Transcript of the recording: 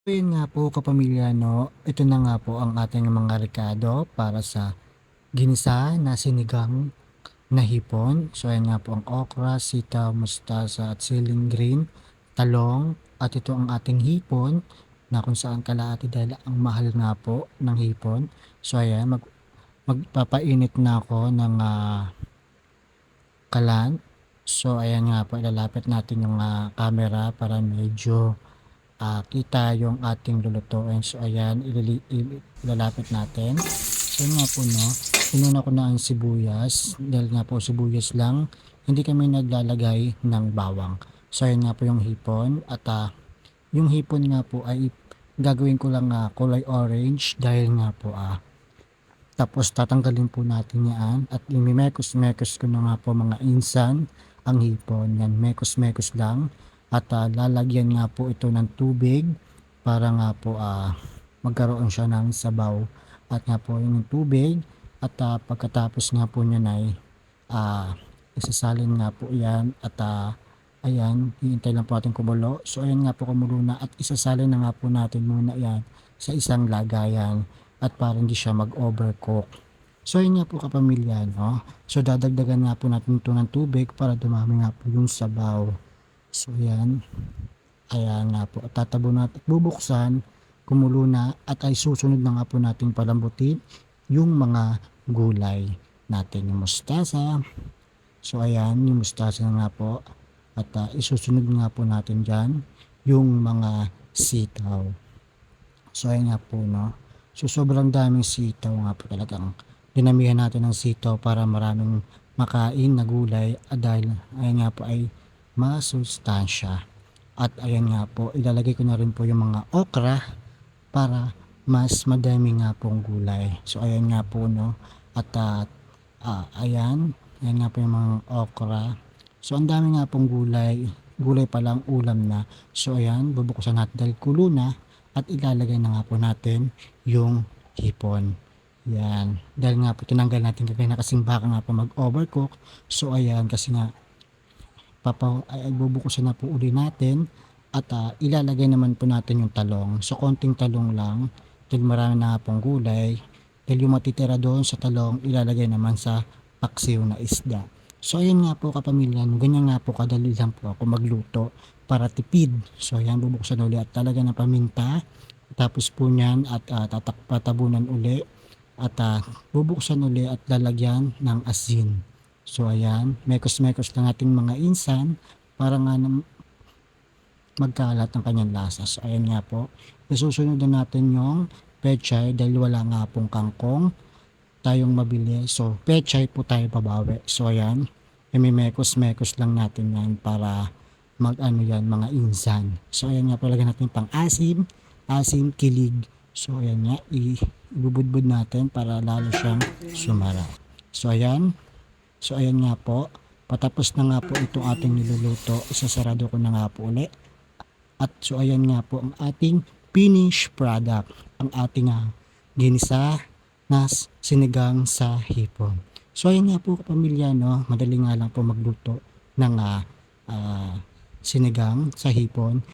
Ayun nga po kapamilya 'no, ito na nga po ang ating mga rekado para sa ginisa na sinigang na hipon. So ayan nga po ang okra, sitaw, mustasa at ceiling green, talong at ito ang ating hipon na kung saan kalahati dahil ang mahal nga po ng hipon. So ayan magpapainit na ako ng, kalan. So ayan nga po ilalapit natin yung, camera para medyo kita yung ating lulutuin. So ayan, ilalapit natin. So yun nga po 'no, inuna ko na ang sibuyas dahil nga po sibuyas lang, hindi kami naglalagay ng bawang. So ayan nga po yung hipon at, yung hipon nga po ay gagawin ko lang, kulay orange dahil nga po, tapos tatanggalin po natin 'yan at imemekos-mekos ko na nga po mga insan ang hipon, 'yan mekos-mekos lang at, lalagyan nga po ito ng tubig para nga po, magkaroon siya ng sabaw at nga po yung tubig at, pagkatapos nga po niyan ay, isasalin nga po 'yan at, ayan hihintay lang po natin kumulo. So ayan nga po kumulo na at isasalin na nga po natin muna 'yan sa isang lagayan at para hindi siya mag-overcook. So yun nga po kapamilya 'no, so dadagdagan nga po natin ito ng tubig para dumami nga po yung sabaw. So yan, ayan nga po tatabon at bubuksan, kumulo na at ay susunod na nga po nating palambutin yung mga gulay natin, yung mustasa. So ayan yung mustasa na nga po at, isusunod nga po natin diyan yung mga sitaw. So ayan nga po 'no. So sobrang daming sitaw nga po talagang dinamihan natin ng sitaw para maraming makain na gulay dahil ayan nga po ay masustansya. At ayan nga po ilalagay ko na rin po yung mga okra para mas madami nga pong gulay. So ayan nga po 'no at, ayan nga po yung mga okra. So ang dami nga pong gulay, gulay pa lang ulam na. So ayan bubuksan natin dahil kulo na at ilalagay na nga po natin yung hipon. Yan, dahil nga po tinanggal natin kagaya na kasing baka nga po mag-overcook. So ayan kasi nga bubukusan na po uli natin at, ilalagay naman po natin yung talong. So konting talong lang dahil marami na nga pong gulay. Dahil yung matitira doon sa talong ilalagay naman sa paksiw na isda. So ayan nga po kapamilya, ganyan nga po kadali lang po ako magluto para tipid. So ayan bubuksan uli at talaga ng paminta. Tapos po niyan at, patabunan uli at, bubuksan uli at lalagyan ng asin. So ayan, mekos-mekos lang ating mga insan para nga magkalat ang kanyang lasa. So ayan nga po, isusunod na natin yung pechay dahil wala nga pong kangkong tayong mabili. So pechay po tayo babawi. So ayan, imimekos-mekos lang natin yan para mag-ano yan mga insan. So ayan nga palagyan natin pang asim, kilig. So ayan nga, ibubudbud natin para lalo siyang sumara. So ayan, nga po, patapos na nga po itong ating niluluto, isasarado ko na nga po ulit. At so ayan nga po ang ating finished product, ang ating, ginisa na sinigang sa hipon. So ayan nga po kapamilya 'no, madali nga lang po magluto ng, sinigang sa hipon.